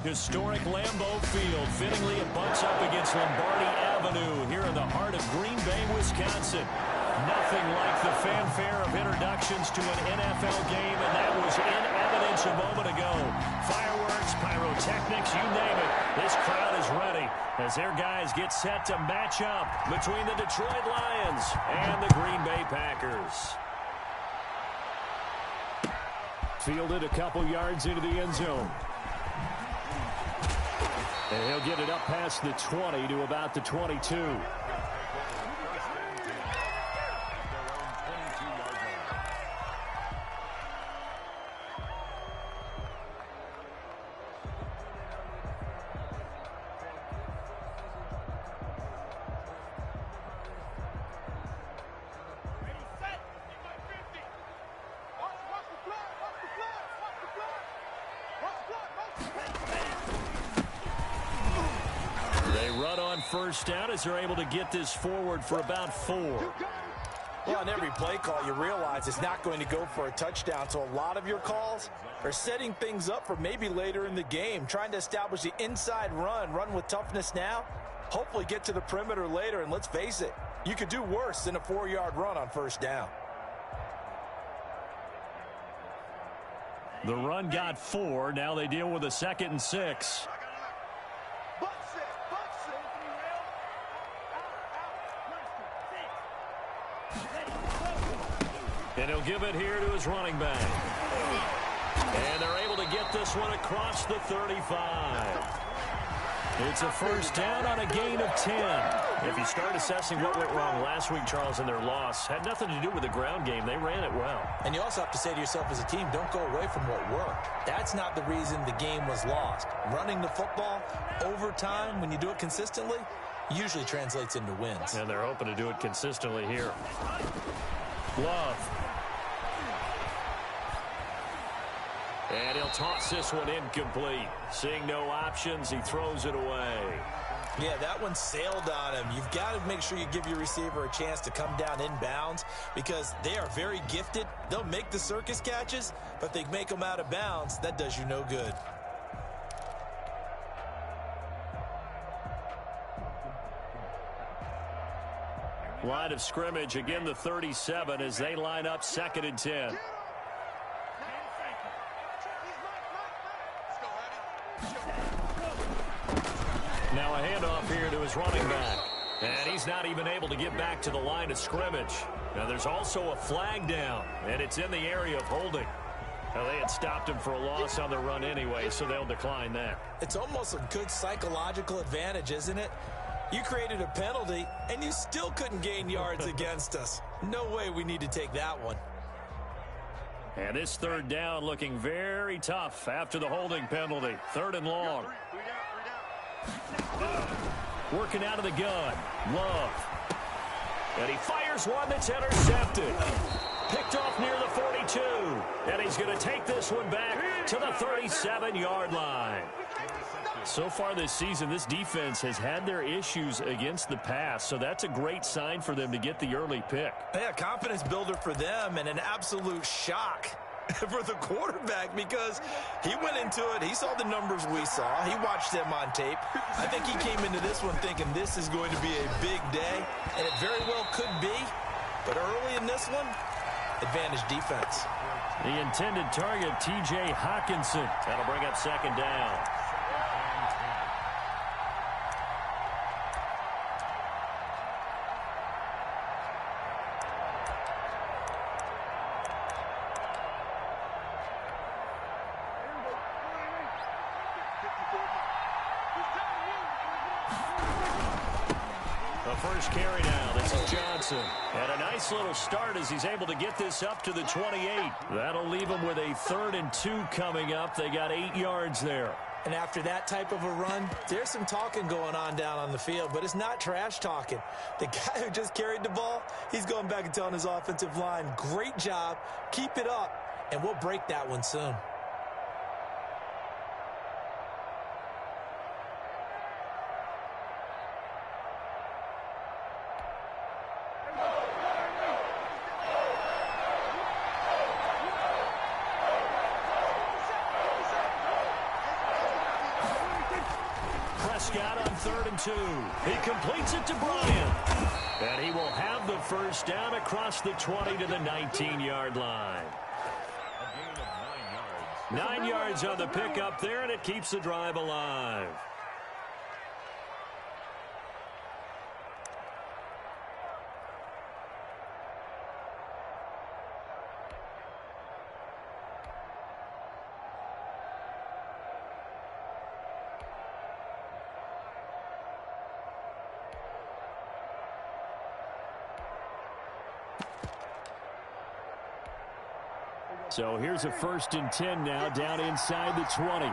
Historic Lambeau Field. Fittingly, it butts up against Lombardi Avenue here in the heart of Green Bay, Wisconsin. Nothing like the fanfare of introductions to an NFL game, and that was in evidence a moment ago. Fireworks, pyrotechnics, you name it. This crowd is ready as their guys get set to match up between the Detroit Lions and the Green Bay Packers. Fielded a couple yards into the end zone. And he'll get it up past the 20 to about the 22. First down as they're able to get this forward for about 4. Well, on every play call, you realize it's not going to go for a touchdown, so a lot of your calls are setting things up for maybe later in the game, trying to establish the inside run with toughness now, hopefully get to the perimeter later, and let's face it, you could do worse than a 4-yard run on first down. The run got 4. Now they deal with a 2nd and 6. And he'll give it here to his running back. And they're able to get this one across the 35. It's a first down on a gain of 10. If you start assessing what went wrong last week, Charles, in their loss, had nothing to do with the ground game. They ran it well. And you also have to say to yourself as a team, don't go away from what worked. That's not the reason the game was lost. Running the football over time, when you do it consistently, usually translates into wins. And they're hoping to do it consistently here. Love. And he'll toss this one incomplete. Seeing no options, he throws it away. Yeah, that one sailed on him. You've got to make sure you give your receiver a chance to come down inbounds because they are very gifted. They'll make the circus catches, but if they make them out of bounds, that does you no good. Line of scrimmage, again the 37 as they line up 2nd and 10. Now a handoff here to his running back. And he's not even able to get back to the line of scrimmage. Now there's also a flag down, and it's in the area of holding. Now they had stopped him for a loss on the run anyway, so they'll decline that. It's almost a good psychological advantage, isn't it? You created a penalty, and you still couldn't gain yards against us. No way we need to take that one. And this 3rd down looking very tough after the holding penalty. 3rd and long. Working out of the gun. Love. And he fires one that's intercepted. Picked off near the 42. And he's going to take this one back to the 37-yard line. So far this season, this defense has had their issues against the pass, so that's a great sign for them to get the early pick. Yeah, confidence builder for them and an absolute shock for the quarterback because he went into it. He saw the numbers we saw. He watched them on tape. I think he came into this one thinking this is going to be a big day, and it very well could be. But early in this one, advantage defense. The intended target, T.J. Hawkinson. That'll bring up 2nd down. First carry now. This is Johnson. And a nice little start as he's able to get this up to the 28. That'll leave him with a 3rd and 2 coming up. They got 8 yards there. And after that type of a run, there's some talking going on down on the field, but it's not trash talking. The guy who just carried the ball, he's going back and telling his offensive line, great job, keep it up, and we'll break that one soon. Prescott on 3rd and 2. He completes it to Bryant. And he will have the first down across the 20 to the 19-yard line. A gain of 9 yards. 9 yards on the pickup there, and it keeps the drive alive. So here's a 1st and 10 now, down inside the 20.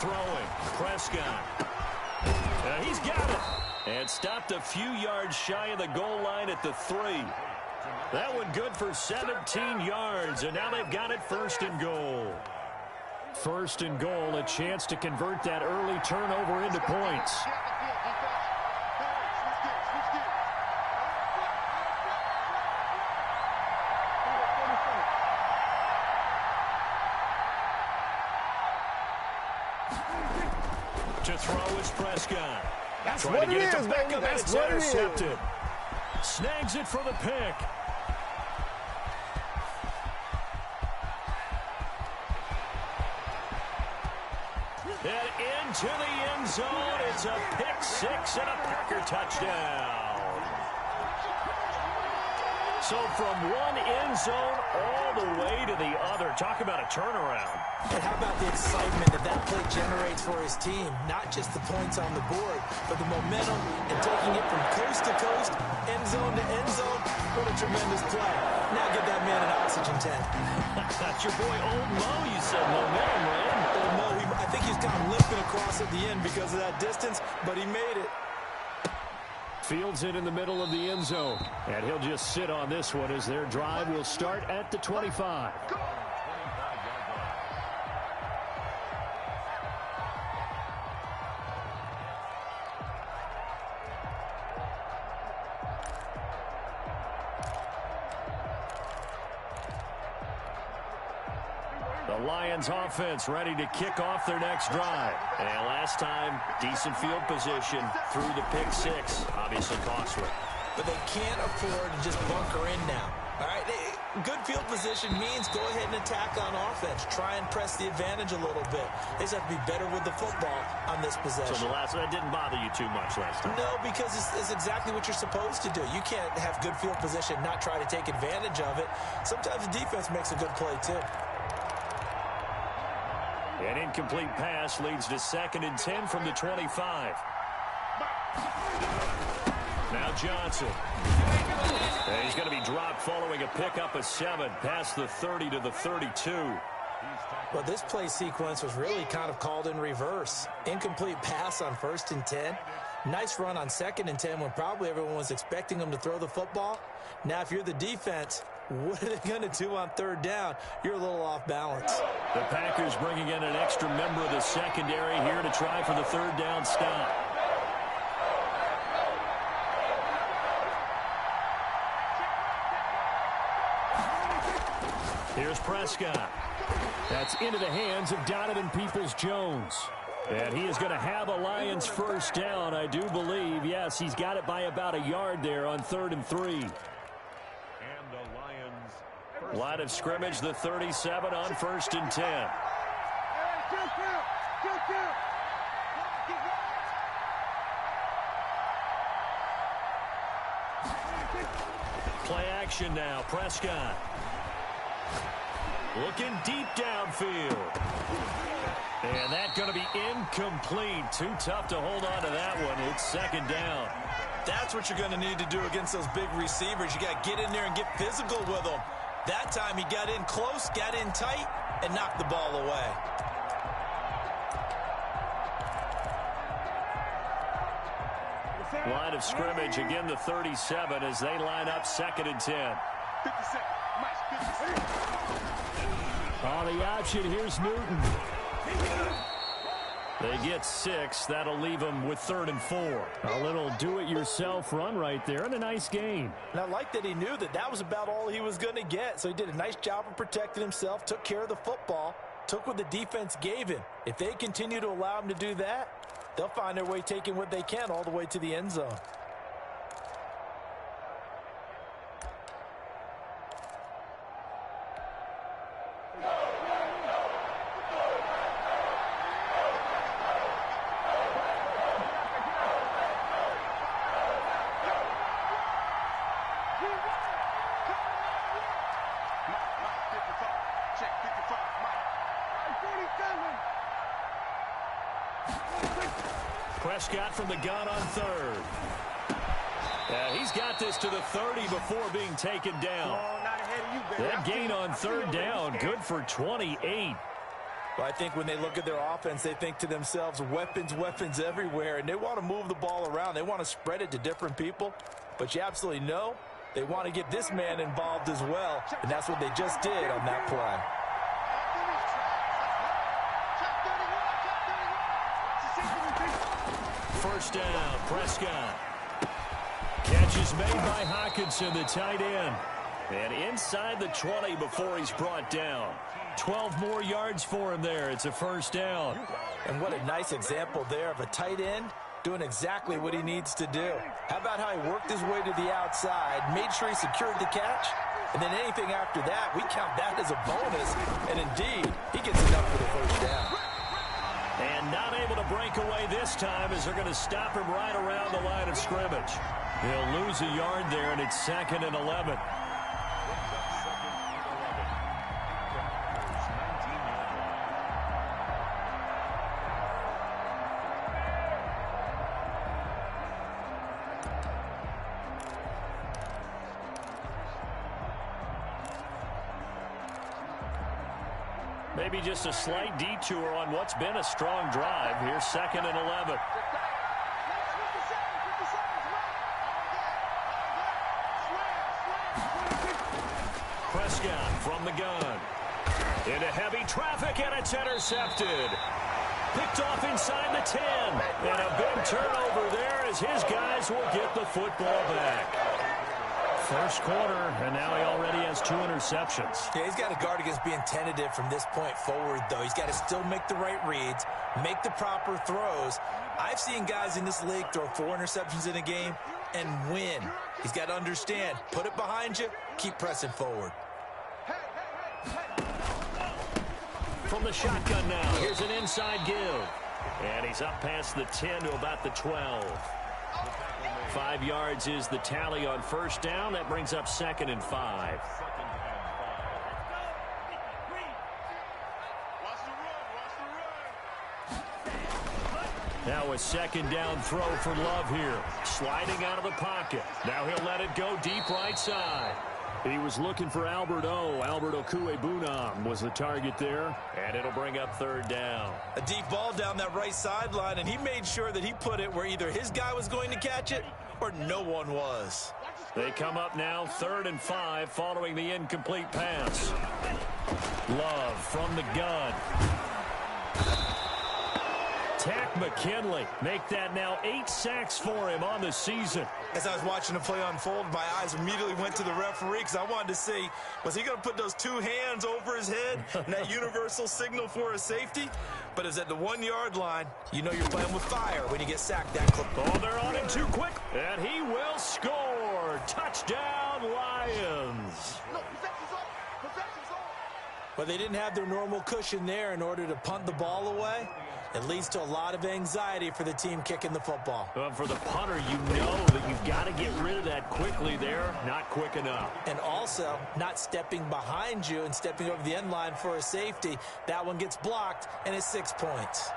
Throwing, Prescott. He's got it. And stopped a few yards shy of the goal line at the 3. That one good for 17 yards, and now they've got it 1st and goal. 1st and goal, a chance to convert that early turnover into points. To throw is Prescott. That's Trying what to get it it is, to baby. Beckham, and That's it's what it is. intercepted. Snags it for the pick. And into the end zone. It's a pick 6 and a Packer touchdown. So from one end zone all the way to the other. Talk about a turnaround. And how about the excitement that play generates for his team? Not just the points on the board, but the momentum and taking it from coast to coast, end zone to end zone. What a tremendous play. Now give that man an oxygen tank. That's your boy Old Mo. You said momentum, right? Old Mo, I think he's kind of limping across at the end because of that distance, but he made it. Fields it in the middle of the end zone. And he'll just sit on this one as their drive will start at the 25. The Lions offense ready to kick off their next drive. And last time, decent field position through the pick 6. Obviously costly. But they can't afford to just bunker in now. All right, good field position means go ahead and attack on offense. Try and press the advantage a little bit. They just have to be better with the football on this possession. So that didn't bother you too much last time? No, because it's exactly what you're supposed to do. You can't have good field position, not try to take advantage of it. Sometimes the defense makes a good play, too. An incomplete pass leads to 2nd and 10 from the 25. Now Johnson. And he's going to be dropped following a pickup of 7 past the 30 to the 32. Well, this play sequence was really kind of called in reverse. Incomplete pass on 1st and 10. Nice run on 2nd and 10 when probably everyone was expecting him to throw the football. Now, if you're the defense, what are they going to do on 3rd down? You're a little off balance. The Packers bringing in an extra member of the secondary here to try for the 3rd down stop. Here's Prescott. That's into the hands of Donovan Peoples-Jones. And he is going to have a Lions first down, I do believe. Yes, he's got it by about a yard there on 3rd and 3. And the Lions. Line of scrimmage, the 37 on 1st and 10. Play action now, Prescott. Looking deep downfield. And that's going to be incomplete. Too tough to hold on to that one. It's 2nd down. That's what you're going to need to do against those big receivers. You got to get in there and get physical with them. That time he got in close, got in tight, and knocked the ball away. Line of scrimmage, again the 37 as they line up 2nd and 10. On the option, here's Newton. They get 6. That'll leave them with 3rd and 4. A little do-it-yourself run right there and a nice gain. And I like that he knew that that was about all he was going to get. So he did a nice job of protecting himself, took care of the football, took what the defense gave him. If they continue to allow him to do that, they'll find their way taking what they can all the way to the end zone. Prescott from the gun on 3rd. He's got this to the 30 before being taken down. That gain on 3rd down, good for 28. Well, I think when they look at their offense, they think to themselves, weapons, weapons everywhere, and they want to move the ball around. They want to spread it to different people, but you absolutely know they want to get this man involved as well, and that's what they just did on that play. First down, Prescott. Catch is made by Hockenson, the tight end. And inside the 20 before he's brought down. 12 more yards for him there. It's a first down. And what a nice example there of a tight end doing exactly what he needs to do. How about how he worked his way to the outside, made sure he secured the catch, and then anything after that, we count that as a bonus. And indeed, he gets enough for the first down. And not able to break away this time as they're going to stop him right around the line of scrimmage. He'll lose a yard there, and it's 2nd and 11. Maybe just a slight detour on what's been a strong drive. Here's 2nd and 11. Prescott from the gun. Into heavy traffic, and it's intercepted. Picked off inside the 10. And a big turnover there as his guys will get the football back. First quarter, and now he already has 2 interceptions. Yeah, he's got to guard against being tentative from this point forward, though. He's got to still make the right reads, make the proper throws. I've seen guys in this league throw 4 interceptions in a game and win. He's got to understand, put it behind you, keep pressing forward. From the shotgun now, here's an inside give. And he's up past the 10 to about the 12. 5 yards is the tally on first down. That brings up 2nd and 5. Now a 2nd down throw for Love here. Sliding out of the pocket. Now he'll let it go deep right side. He was looking for Albert BCUYBMANE was the target there. And it'll bring up 3rd down. A deep ball down that right sideline, and he made sure that he put it where either his guy was going to catch it or no one was. They come up now 3rd and 5 following the incomplete pass. Love from the gun. Tack McKinley make that now 8 sacks for him on the season. As I was watching the play unfold, my eyes immediately went to the referee because I wanted to see, was he going to put those 2 hands over his head and that universal signal for a safety? But it's at the 1-yard line. You know you're playing with fire when you get sacked that close. Oh, they're on him too quick. And he will score. Touchdown, Lions. But they didn't have their normal cushion there in order to punt the ball away. It leads to a lot of anxiety for the team kicking the football. For the punter, you know that you've got to get rid of that quickly there. Not quick enough. And also, not stepping behind you and stepping over the end line for a safety. That one gets blocked, and it's 6 points.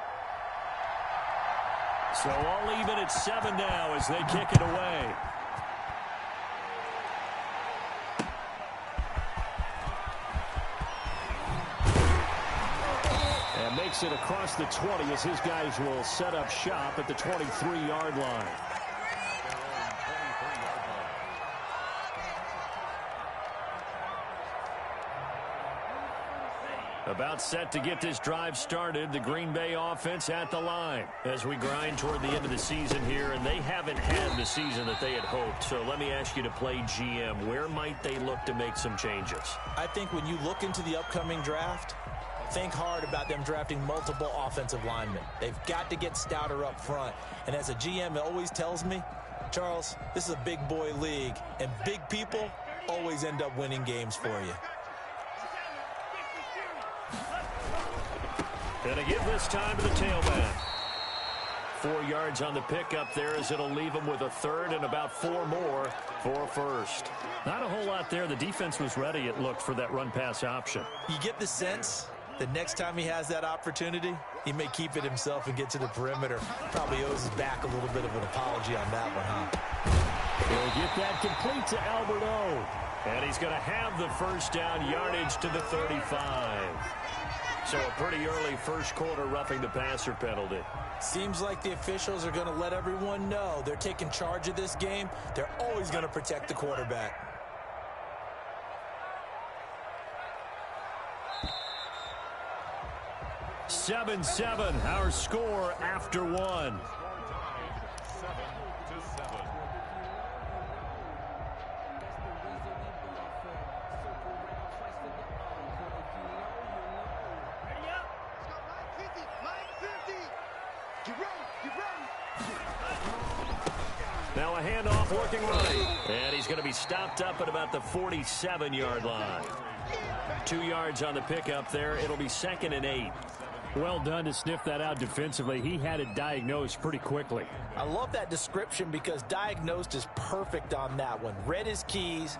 So all even at 7 now as they kick it away. And makes it across the 20 as his guys will set up shop at the 23-yard line. About set to get this drive started, the Green Bay offense at the line as we grind toward the end of the season here, and they haven't had the season that they had hoped. So let me ask you to play GM. Where might they look to make some changes? I think when you look into the upcoming draft, think hard about them drafting multiple offensive linemen. They've got to get stouter up front. And as a GM, it always tells me, Charles, this is a big boy league, and big people always end up winning games for you. Going to give this time to the tailback. 4 yards on the pickup there as it'll leave him with a third and about 4 more for first. Not a whole lot there. The defense was ready, it looked, for that run-pass option. You get the sense the next time he has that opportunity, he may keep it himself and get to the perimeter. Probably owes his back a little bit of an apology on that one, huh? He'll get that complete to Alberto. And he's going to have the first down, yardage to the 35. So a pretty early first quarter roughing the passer penalty. Seems like the officials are going to let everyone know they're taking charge of this game. They're always going to protect the quarterback. Seven, our score after one. Now a handoff working right. And he's going to be stopped up at about the 47-yard line. 2 yards on the pickup there. It'll be 2nd and 8. Well done to sniff that out defensively. He had it diagnosed pretty quickly. I love that description because diagnosed is perfect on that one. Read his keys,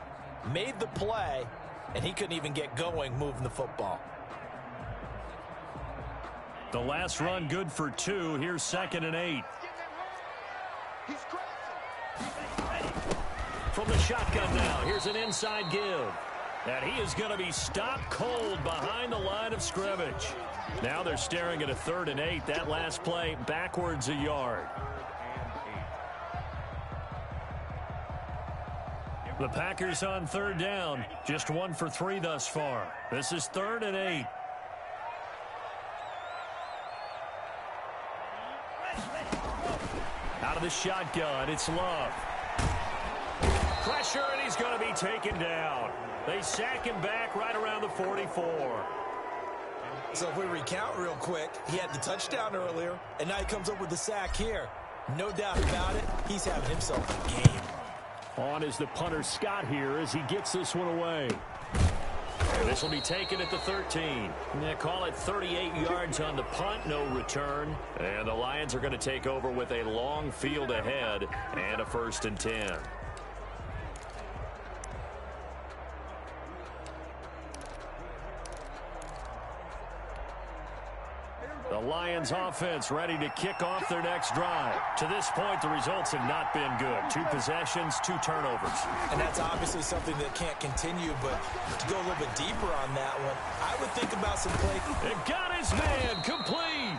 made the play, and he couldn't even get going moving the football. The last run good for 2. Here's 2nd and 8. From the shotgun now, here's an inside give. And he is going to be stopped cold behind the line of scrimmage. Now they're staring at a 3rd and 8. That last play backwards a yard. The Packers on 3rd down. Just 1 for 3 thus far. This is 3rd and 8. Out of the shotgun, it's Love. Pressure, and he's going to be taken down. They sack him back right around the 44. So if we recount real quick, he had the touchdown earlier, and now he comes up with the sack here. No doubt about it, he's having himself a game. On is the punter Scott here as he gets this one away. And this will be taken at the 13. They call it 38 yards on the punt, no return. And the Lions are going to take over with a long field ahead and a 1st and 10. The Lions offense ready to kick off their next drive. To this point, the results have not been good. 2 possessions, 2 turnovers. And that's obviously something that can't continue, but to go a little bit deeper on that one, I would think about some play. It got his man complete.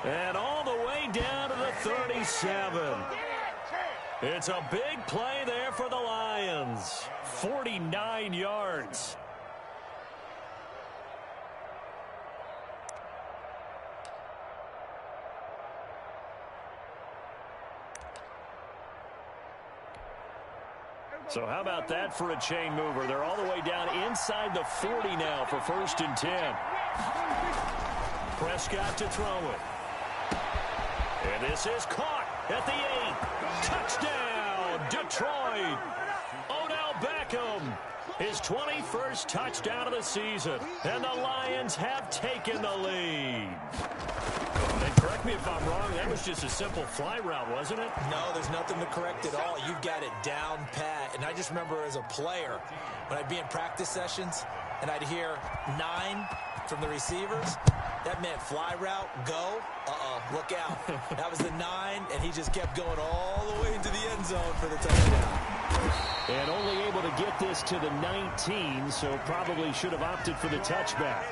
And all the way down to the 37. It's a big play there for the Lions. 49 yards. So how about that for a chain mover? They're all the way down inside the 40 now for 1st and 10. Prescott to throw it. And this is caught at the 8. Touchdown, Detroit. Odell Beckham, his 21st touchdown of the season. And the Lions have taken the lead. And correct me if I'm wrong, that was just a simple fly route, wasn't it? No, there's nothing to correct at all. You've got it down pat. And I just remember as a player, when I'd be in practice sessions and I'd hear 9 from the receivers, that meant fly route, go, look out. That was the 9, and he just kept going all the way into the end zone for the touchdown. And only able to get this to the 19, so probably should have opted for the touchback.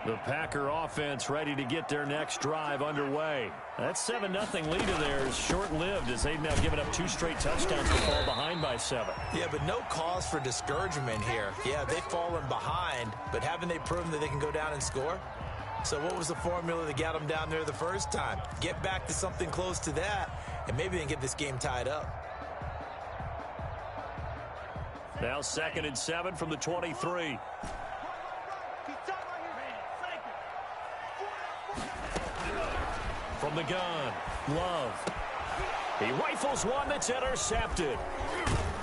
The Packer offense ready to get their next drive underway. That 7-0 lead of theirs is short-lived as they've now given up 2 straight touchdowns to fall behind by 7. Yeah, but no cause for discouragement here. Yeah, they've fallen behind, but haven't they proven that they can go down and score? So what was the formula that got them down there the first time? Get back to something close to that, and maybe they can get this game tied up. Now 2nd and 7 from the 23. From the gun, Love. He rifles one that's intercepted.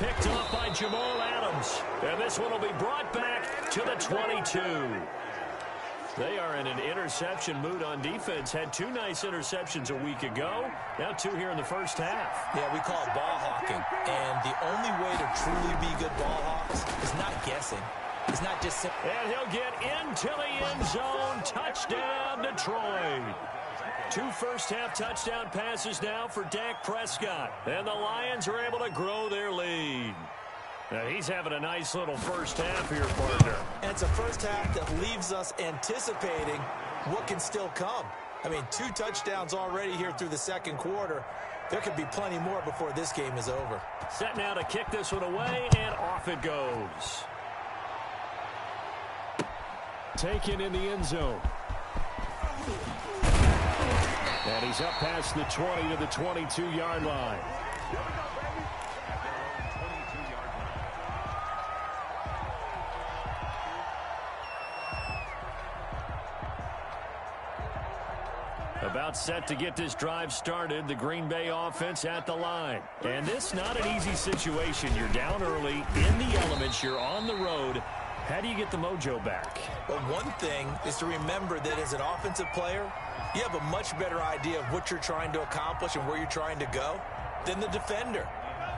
Picked up by Jamal Adams. And this one will be brought back to the 22. They are in an interception mood on defense. Had 2 nice interceptions a week ago. Now 2 here in the first half. Yeah, we call it ball hawking. And the only way to truly be good ball hawks is not guessing. It's not just simple. And he'll get into the end zone. Touchdown, Detroit. 2 first-half touchdown passes now for Dak Prescott. And the Lions are able to grow their lead. Now he's having a nice little first half here, partner. And it's a first half that leaves us anticipating what can still come. I mean, 2 touchdowns already here through the second quarter. There could be plenty more before this game is over. Set now to kick this one away, and off it goes. Taken in the end zone. And he's up past the 20 to the 22-yard line. About set to get this drive started, the Green Bay offense at the line. And this not an easy situation. You're down early, in the elements, you're on the road. How do you get the mojo back? Well, one thing is to remember that as an offensive player, you have a much better idea of what you're trying to accomplish and where you're trying to go than the defender.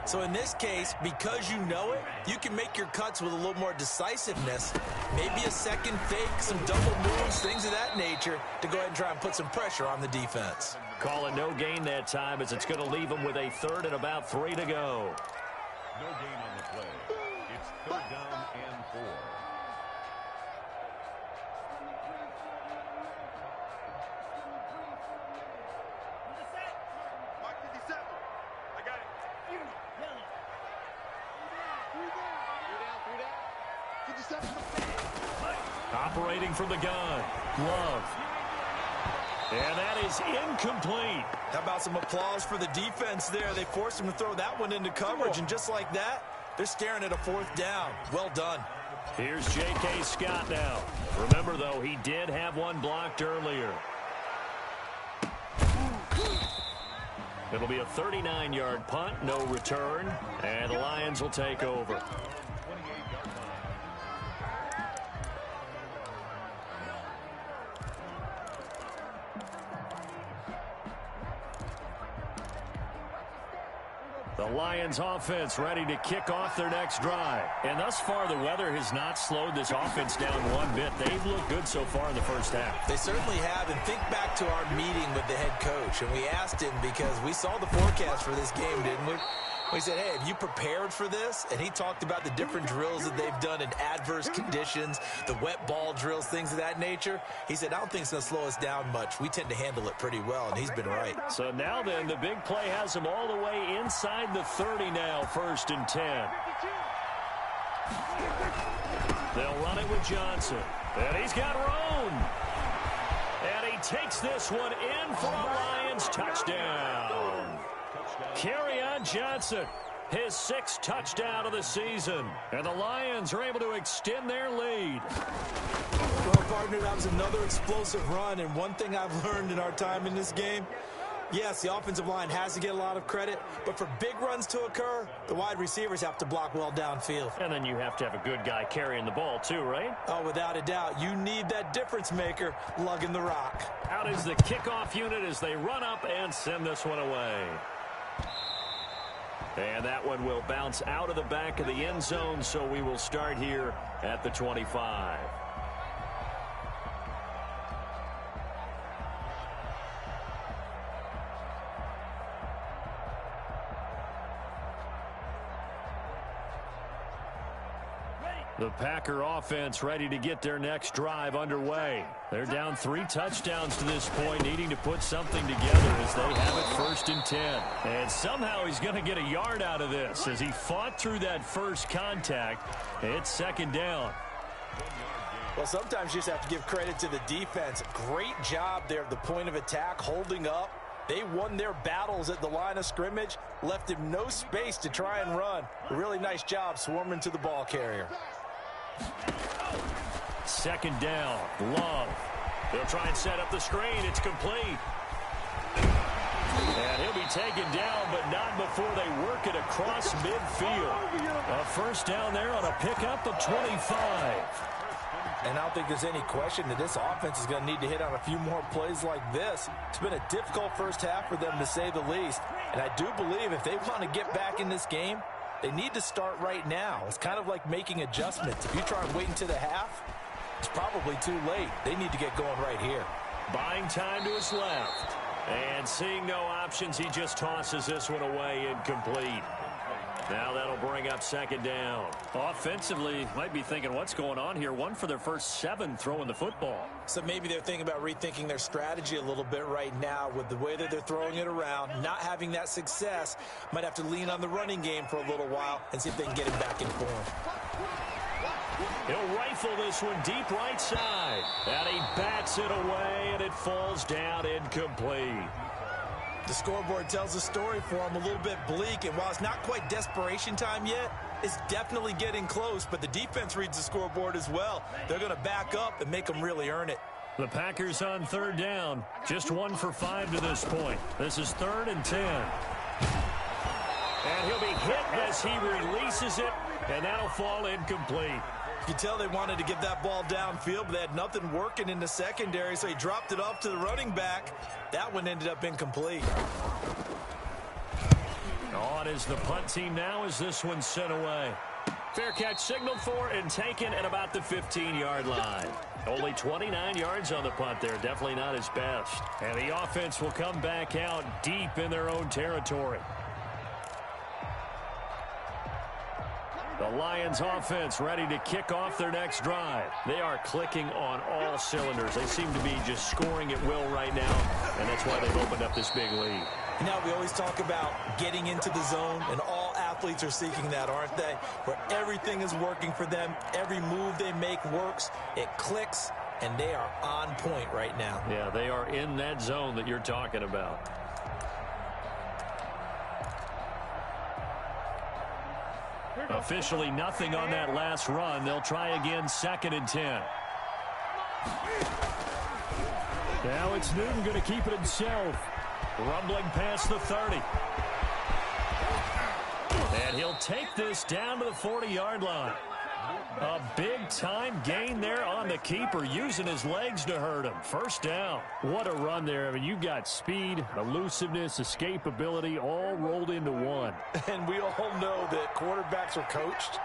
So in this case, because you know it, you can make your cuts with a little more decisiveness. Maybe a second fake, some double moves, things of that nature to go ahead and try and put some pressure on the defense. Calling no gain that time as it's going to leave them with a 3rd and about 3 to go. No gain on the play. It's 3rd down and 4. Operating from the gun, Love. And that is incomplete. How about some applause for the defense there? They forced him to throw that one into coverage, and just like that, they're staring at a 4th down. Well done. Here's J.K. Scott now. Remember, though, he did have one blocked earlier. It'll be a 39-yard punt, no return, and the Lions will take over. The Lions offense ready to kick off their next drive. And thus far, the weather has not slowed this offense down one bit. They've looked good so far in the first half. They certainly have. And think back to our meeting with the head coach. And we asked him because we saw the forecast for this game, didn't we? We said, hey, have you prepared for this? And he talked about the different drills that they've done in adverse conditions, the wet ball drills, things of that nature. He said, I don't think it's going to slow us down much. We tend to handle it pretty well, and he's been right. So now then, the big play has him all the way inside the 30 now, 1st and 10. They'll run it with Johnson. And he's got room. And he takes this one in for a Lions touchdown. Kerryon Johnson, his 6th touchdown of the season. And the Lions are able to extend their lead. Well, partner, that was another explosive run. And one thing I've learned in our time in this game, yes, the offensive line has to get a lot of credit. But for big runs to occur, the wide receivers have to block well downfield. And then you have to have a good guy carrying the ball too, right? Oh, without a doubt. You need that difference maker lugging the rock. Out is the kickoff unit as they run up and send this one away. And that one will bounce out of the back of the end zone, so we will start here at the 25. The Packer offense ready to get their next drive underway. They're down 3 touchdowns to this point, needing to put something together as they have it 1st and 10. And somehow he's going to get a yard out of this as he fought through that first contact. It's 2nd down. Well, sometimes you just have to give credit to the defense. Great job there at the point of attack, holding up. They won their battles at the line of scrimmage, left him no space to try and run. A really nice job swarming to the ball carrier. 2nd down, Love. They'll try and set up the screen. It's complete. And he'll be taken down, but not before they work it across midfield. A 1st down there on a pickup of 25. And I don't think there's any question that this offense is going to need to hit on a few more plays like this. It's been a difficult first half for them, to say the least. And I do believe if they want to get back in this game, they need to start right now. It's kind of like making adjustments. If you try and wait until the half, it's probably too late. They need to get going right here. Buying time to his left. And seeing no options, he just tosses this one away, incomplete. Now that'll bring up 2nd down. Offensively, might be thinking, what's going on here? 1 for their first 7 throwing the football. So maybe they're thinking about rethinking their strategy a little bit right now with the way that they're throwing it around, not having that success. Might have to lean on the running game for a little while and see if they can get it back in form. He'll rifle this one deep right side. And he bats it away, and it falls down incomplete. The scoreboard tells the story for him, a little bit bleak, and while it's not quite desperation time yet, it's definitely getting close, but the defense reads the scoreboard as well. They're going to back up and make them really earn it. The Packers on 3rd down, just 1 for 5 to this point. This is 3rd and 10. And he'll be hit as he releases it, and that'll fall incomplete. You can tell they wanted to get that ball downfield, but they had nothing working in the secondary, so he dropped it off to the running back. That one ended up incomplete. On is the punt team now as this one's sent away. Fair catch signaled for and taken at about the 15-yard line. Only 29 yards on the punt there. Definitely not his best. And the offense will come back out deep in their own territory. The Lions offense ready to kick off their next drive. They are clicking on all cylinders. They seem to be just scoring at will right now, and that's why they've opened up this big lead. Now we always talk about getting into the zone, and all athletes are seeking that, aren't they? Where everything is working for them, every move they make works, it clicks, and they are on point right now. Yeah, they are in that zone that you're talking about. Officially nothing on that last run. They'll try again, 2nd and 10. Now it's Newton going to keep it himself. Rumbling past the 30. And he'll take this down to the 40-yard line. A big-time gain there on the keeper, using his legs to hurt him. 1st down. What a run there. I mean, you got speed, elusiveness, escapability, all rolled into one. And we all know that quarterbacks are coached.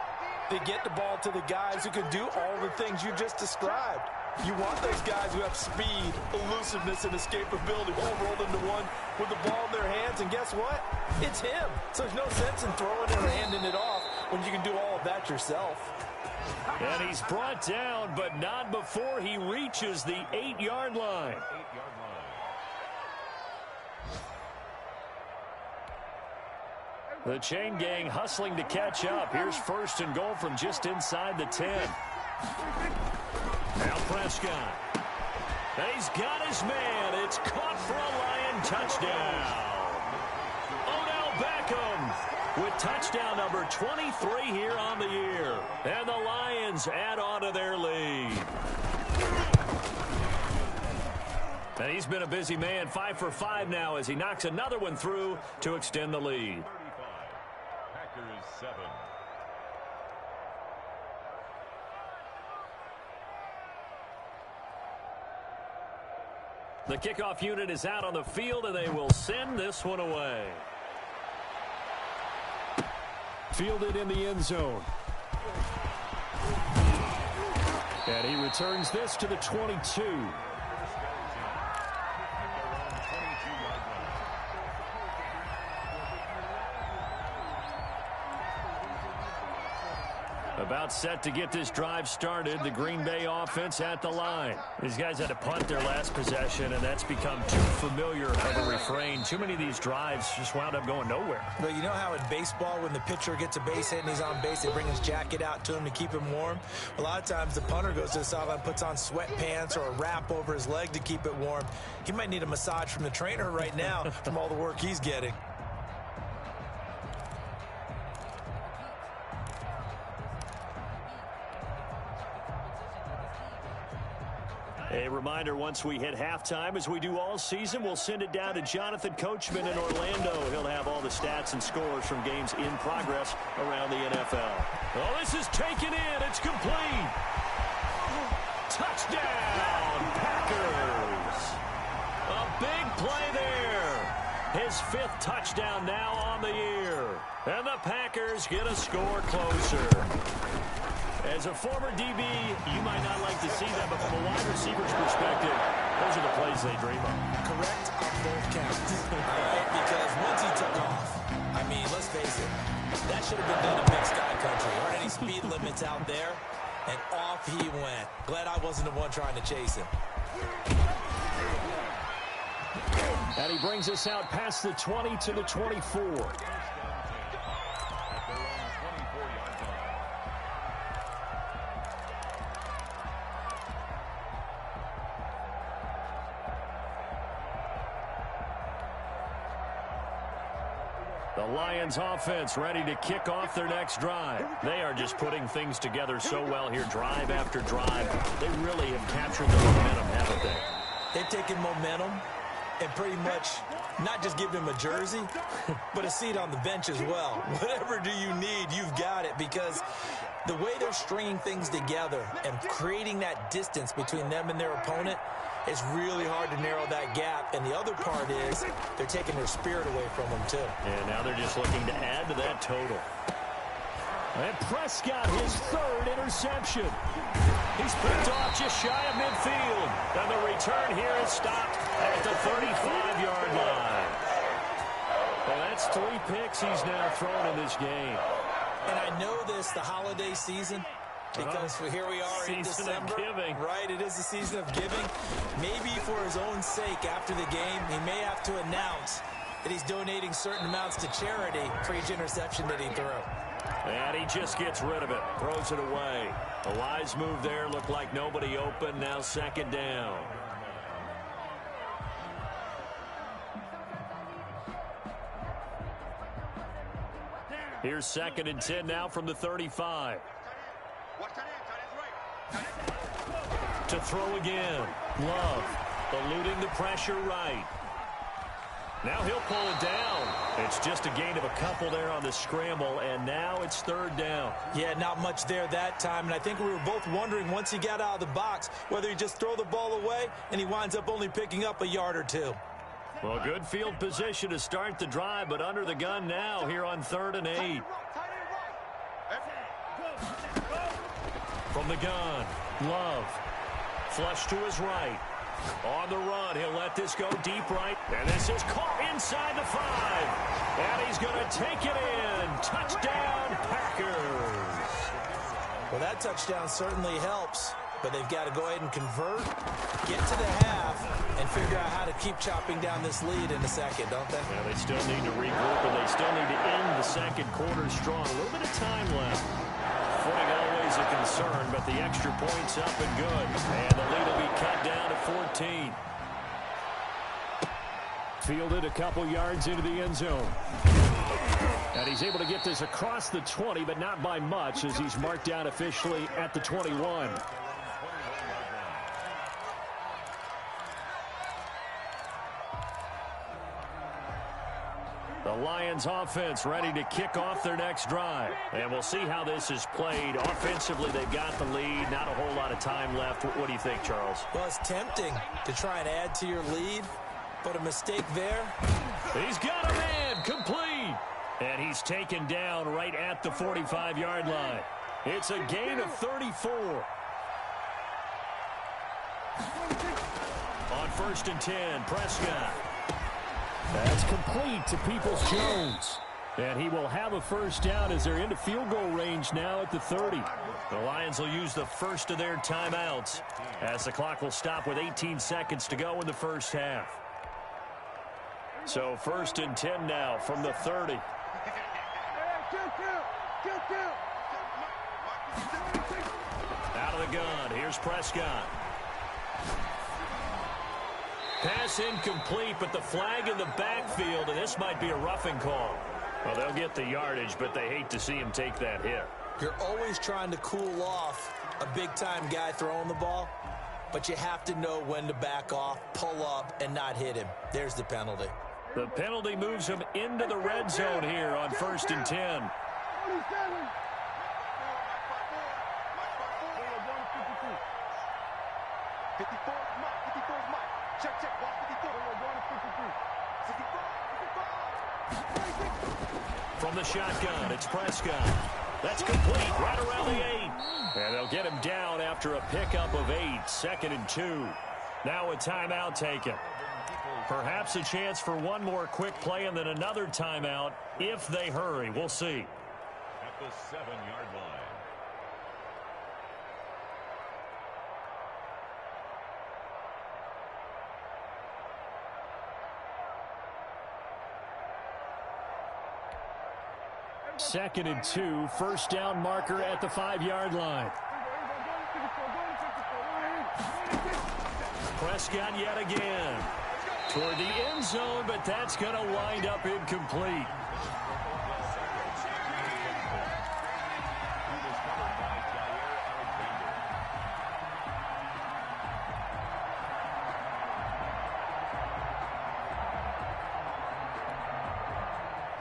They get the ball to the guys who can do all the things you just described. You want those guys who have speed, elusiveness, and escapability all rolled into one with the ball in their hands. And guess what? It's him. So there's no sense in throwing it or handing it off when you can do all of that yourself. And he's brought down, but not before he reaches the 8-yard line. The chain gang hustling to catch up. Here's 1st and goal from just inside the 10. Now Prescott. And he's got his man. It's caught for a Lion touchdown. Odell Beckham with touchdown number 23 here on the year. And the Lions add on to their lead. And he's been a busy man, 5 for 5 now as he knocks another one through to extend the lead. 35, Packers 7. The kickoff unit is out on the field, and they will send this one away. Fielded in the end zone. And he returns this to the 22. About about set to get this drive started. The Green Bay offense at the line. These guys had to punt their last possession, and that's become too familiar of a refrain. Too many of these drives just wound up going nowhere. But you know how in baseball, when the pitcher gets a base hit and he's on base, they bring his jacket out to him to keep him warm? A lot of times the punter goes to the sideline, puts on sweatpants or a wrap over his leg to keep it warm. He might need a massage from the trainer right now from all the work he's getting. A reminder, once we hit halftime, as we do all season, we'll send it down to Jonathan Coachman in Orlando. He'll have all the stats and scores from games in progress around the NFL. Oh, this is taken in. It's complete. Touchdown, Packers. A big play there. His 5th touchdown now on the year. And the Packers get a score closer. As a former DB, you might not like to see that, but from a wide receiver's perspective, those are the plays they dream of. Correct on both counts. All right, because once he took off, I mean, let's face it, that should have been done in Big Sky Country. Aren't any speed limits out there? And off he went. Glad I wasn't the one trying to chase him. And he brings us out past the 20 to the 24. The Lions offense ready to kick off their next drive. They are just putting things together so well here, drive after drive. They really have captured the momentum, haven't they? They've taken momentum and pretty much not just given him a jersey, but a seat on the bench as well. Whatever do you need, you've got it, because the way they're stringing things together and creating that distance between them and their opponent, it's really hard to narrow that gap. And the other part is they're taking their spirit away from them, too. And now they're just looking to add to that total. And Prescott, his 3rd interception. He's picked off just shy of midfield. And the return here is stopped at the 35-yard line. Well, that's 3 picks he's now thrown in this game. And I know this, the holiday season, because here we are in December. Season of giving. Right, it is the season of giving. Maybe for his own sake after the game, he may have to announce that he's donating certain amounts to charity for each interception that he threw. And he just gets rid of it, throws it away. A wise move there, looked like nobody open, now 2nd down. Here's 2nd and 10 now from the 35. To throw again. Love eluding the pressure right. Now he'll pull it down. It's just a gain of a couple there on the scramble, and now it's 3rd down. Yeah, not much there that time, and I think we were both wondering once he got out of the box whether he just throw the ball away and he winds up only picking up a yard or 2. Well, good field position to start the drive, but under the gun now here on 3rd and 8. From the gun, Love. Flush to his right. On the run, he'll let this go deep right. And this is caught inside the 5. And he's going to take it in. Touchdown, Packers. Well, that touchdown certainly helps, but they've got to go ahead and convert, get to the half, and figure out how to keep chopping down this lead in the second, don't they? Yeah, they still need to regroup, and they still need to end the second quarter strong. A little bit of time left. Footing always a concern, but the extra point's up and good. And the lead will be cut down to 14. Fielded a couple yards into the end zone. And he's able to get this across the 20, but not by much, as he's marked down officially at the 21. The Lions offense ready to kick off their next drive. And we'll see how this is played. Offensively, they've got the lead. Not a whole lot of time left. What do you think, Charles? Well, it's tempting to try and add to your lead, but a mistake there. He's got a man, complete. And he's taken down right at the 45-yard line. It's a gain of 34. On 1st and 10, Prescott. That's complete to Peoples-Jones. And he will have a first down as they're into field goal range now at the 30. The Lions will use the first of their timeouts as the clock will stop with 18 seconds to go in the first half. So 1st and 10 now from the 30. Out of the gun. Here's Prescott. Pass incomplete, but the flag in the backfield, and this might be a roughing call. Well, they'll get the yardage, but they hate to see him take that hit. You're always trying to cool off a big-time guy throwing the ball, but you have to know when to back off, pull up, and not hit him. There's the penalty. The penalty moves him into the red zone here on 1st and 10. From the shotgun, it's Prescott. That's complete right around the 8. And they'll get him down after a pickup of 8. 2nd and 2. Now a timeout taken. Perhaps a chance for one more quick play and then another timeout if they hurry. We'll see. At the 7-yard line. Second and 2, first down marker at the 5-yard line. Prescott yet again toward the end zone, but that's going to wind up incomplete.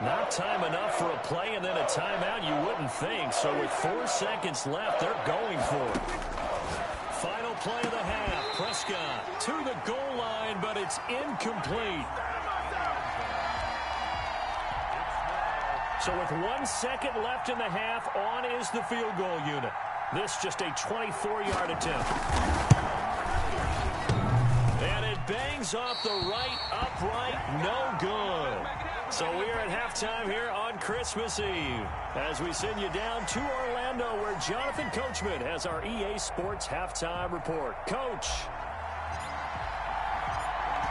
Not time enough for a play and then a timeout, you wouldn't think. So with 4 seconds left, they're going for it. Final play of the half. Prescott to the goal line, but it's incomplete. So with 1 second left in the half, on is the field goal unit. This just a 24-yard attempt. And it bangs off the right upright, no good. So we are at halftime here on Christmas Eve as we send you down to Orlando where Jonathan Coachman has our EA Sports halftime report. Coach.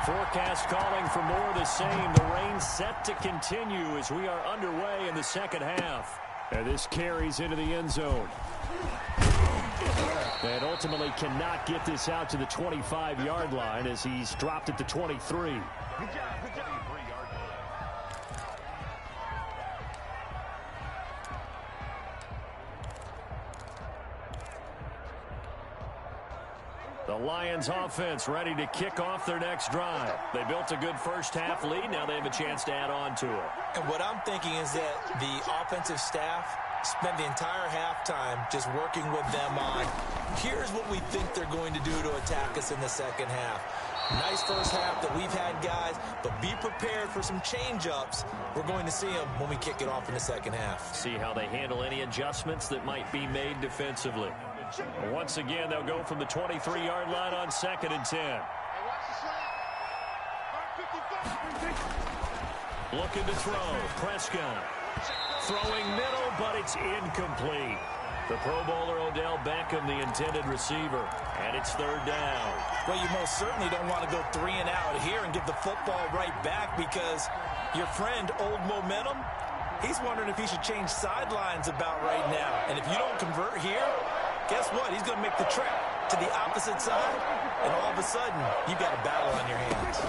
Forecast calling for more of the same. The rain set to continue as we are underway in the second half. And this carries into the end zone. And ultimately cannot get this out to the 25-yard line as he's dropped at the 23. Good job. 23-yard line. The Lions offense ready to kick off their next drive. They built a good first half lead. Now they have a chance to add on to it. And what I'm thinking is that the offensive staff spent the entire halftime just working with them on, here's what we think they're going to do to attack us in the second half. Nice first half that we've had, guys, but be prepared for some change-ups. We're going to see them when we kick it off in the second half. See how they handle any adjustments that might be made defensively. Once again, they'll go from the 23-yard line on 2nd and 10. Looking to throw. Prescott. Throwing middle, but it's incomplete. The Pro Bowler Odell Beckham, the intended receiver. And it's 3rd down. Well, you most certainly don't want to go 3 and out here and give the football right back because your friend, Old Momentum, he's wondering if he should change sidelines about right now. And if you don't convert here, guess what? He's going to make the trip to the opposite side, and all of a sudden, you've got a battle on your hands.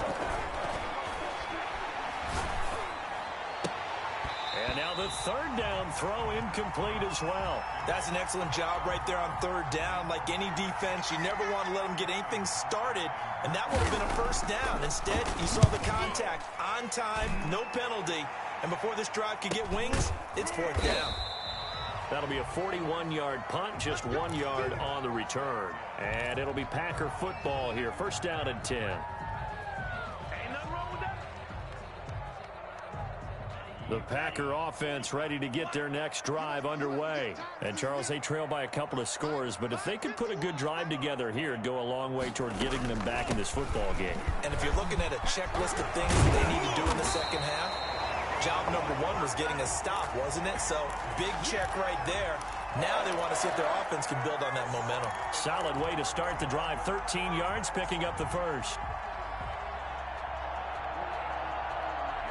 And now the 3rd down throw incomplete as well. That's an excellent job right there on 3rd down. Like any defense, you never want to let them get anything started, and that would have been a first down. Instead, you saw the contact on time, no penalty, and before this drive could get wings, it's 4th down. That'll be a 41-yard punt, just 1 yard on the return. And it'll be Packer football here. 1st down and 10. The Packer offense ready to get their next drive underway. And, Charles, they trail by a couple of scores, but if they could put a good drive together here, it'd go a long way toward getting them back in this football game. And if you're looking at a checklist of things that they need to do in the second half, Job number one was getting a stop, wasn't it? So big check right there. Now they want to see if their offense can build on that momentum. Solid way to start the drive. 13 yards, picking up the first.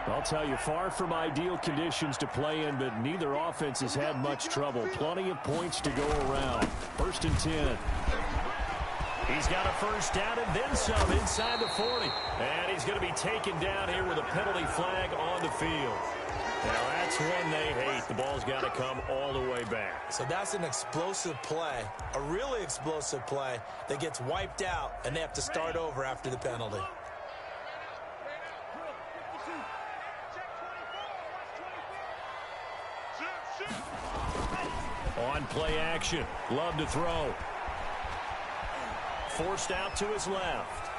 I'll tell you, far from ideal conditions to play in, but neither offense has had much trouble. Plenty of points to go around. 1st and 10. He's got a first down and then some inside the 40. And he's going to be taken down here with a penalty flag on the field. Now that's one they hate. The ball's got to come all the way back. So that's an explosive play, a really explosive play that gets wiped out, and they have to start over after the penalty. On play action. Love to throw. Forced out to his left.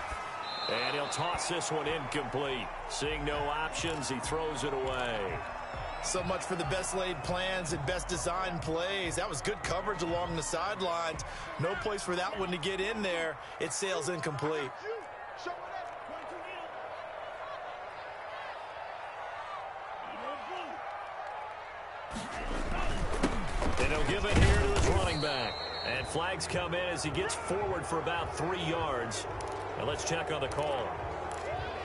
And he'll toss this one incomplete. Seeing no options, he throws it away. So much for the best laid plans and best designed plays. That was good coverage along the sidelines. No place for that one to get in there. It sails incomplete. And he'll give it here to his running back. And flags come in as he gets forward for about 3 yards. Now let's check on the call.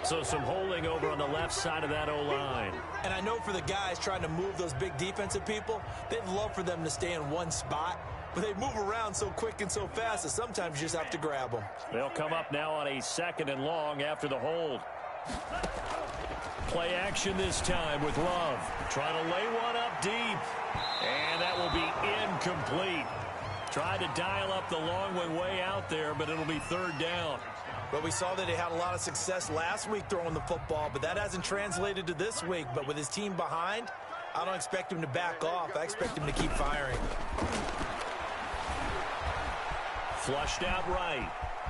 So some holding over on the left side of that O-line. And I know for the guys trying to move those big defensive people, they'd love for them to stay in one spot. But they move around so quick and so fast that sometimes you just have to grab them. They'll come up now on a 2nd and long after the hold. Play action this time with Love. Trying to lay one up deep. And that will be incomplete. Tried to dial up the long one way out there, but it'll be 3rd down. Well, we saw that he had a lot of success last week throwing the football, but that hasn't translated to this week. But with his team behind, I don't expect him to back off. I expect him to keep firing. Flushed out right.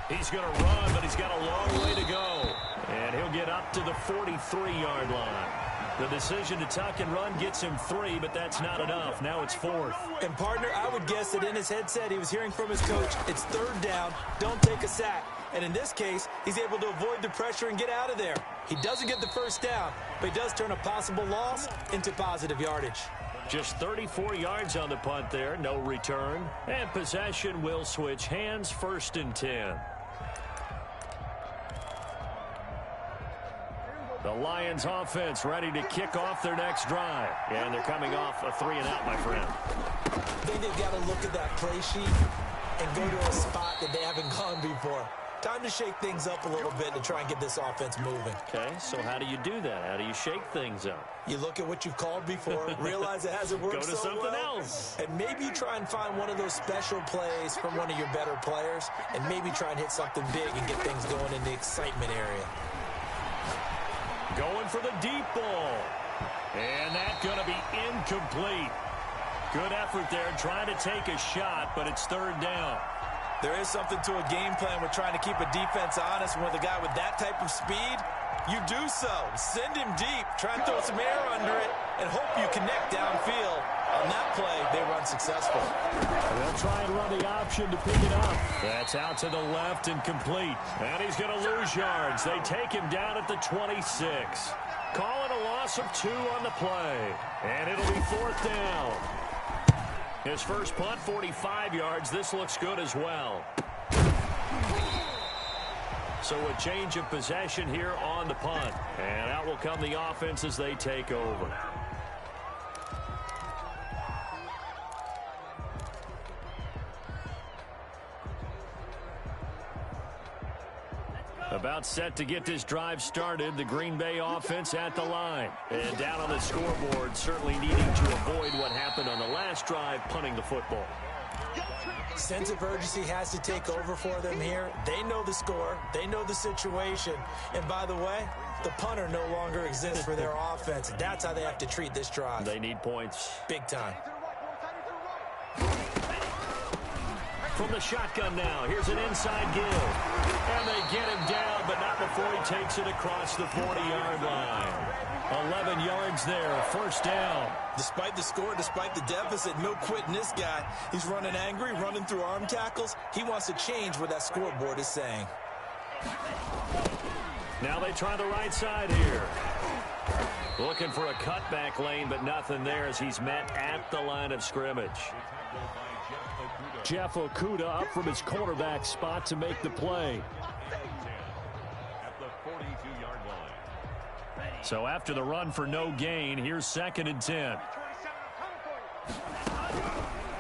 He's going to run, but he's got a long way to go. And he'll get up to the 43-yard line. The decision to tuck and run gets him 3, but that's not enough. Now it's 4th. And, partner, I would guess that in his headset he was hearing from his coach, it's 3rd down, don't take a sack. And in this case, he's able to avoid the pressure and get out of there. He doesn't get the first down, but he does turn a possible loss into positive yardage. Just 34 yards on the punt there, no return. And possession will switch hands, 1st and 10. The Lions offense ready to kick off their next drive. And they're coming off a 3-and-out, my friend. I think they've got to look at that play sheet and go to a spot that they haven't gone before. Time to shake things up a little bit to try and get this offense moving. Okay, so how do you do that? How do you shake things up? You look at what you've called before, realize it hasn't worked Go to so something well, else. and maybe you try and find one of those special plays from one of your better players, and maybe try and hit something big and get things going in the excitement area. Going for the deep ball. And that's going to be incomplete. Good effort there, trying to take a shot, but it's 3rd down. There is something to a game plan with trying to keep a defense honest. With a guy with that type of speed, you do so. Send him deep, try and throw some air under it, and hope you connect downfield. On that play, they run successful. They'll try and run the option to pick it up. That's out to the left and complete. And he's going to lose yards. They take him down at the 26. Call it a loss of 2 on the play. And it'll be 4th down. His first punt, 45 yards. This looks good as well. So a change of possession here on the punt. And out will come the offense as they take over. About set to get this drive started. The Green Bay offense at the line. And down on the scoreboard, certainly needing to avoid what happened on the last drive, punting the football. Sense of urgency has to take over for them here. They know the score. They know the situation. And by the way, the punter no longer exists for their offense. That's how they have to treat this drive. They need points. Big time. From the shotgun now, here's an inside give. And they get him down, but not before he takes it across the 40-yard line. 11 yards there, 1st down. Despite the score, despite the deficit, no quitting this guy. He's running angry, running through arm tackles. He wants to change what that scoreboard is saying. Now they try the right side here. Looking for a cutback lane, but nothing there as he's met at the line of scrimmage. Jeff Okudah up from his quarterback spot to make the play. At the 42-yard line. So after the run for no gain, here's 2nd and 10.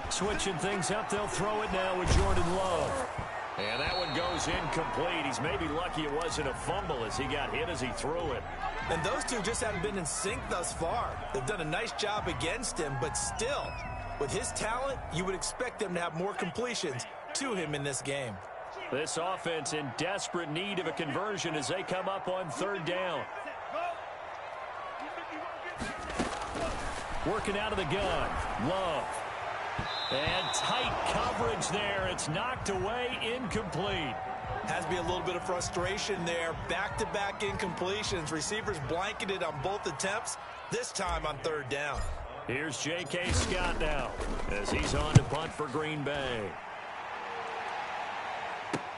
Switching things up, they'll throw it now with Jordan Love. And that one goes incomplete. He's maybe lucky it wasn't a fumble as he got hit as he threw it. And those two just haven't been in sync thus far. They've done a nice job against him, but still, with his talent, you would expect them to have more completions to him in this game. This offense in desperate need of a conversion as they come up on 3rd down. Working out of the gun. Love. And tight coverage there. It's knocked away, incomplete. Has to be a little bit of frustration there. Back-to-back incompletions. Receivers blanketed on both attempts, this time on 3rd down. Here's J.K. Scott now as he's on to punt for Green Bay.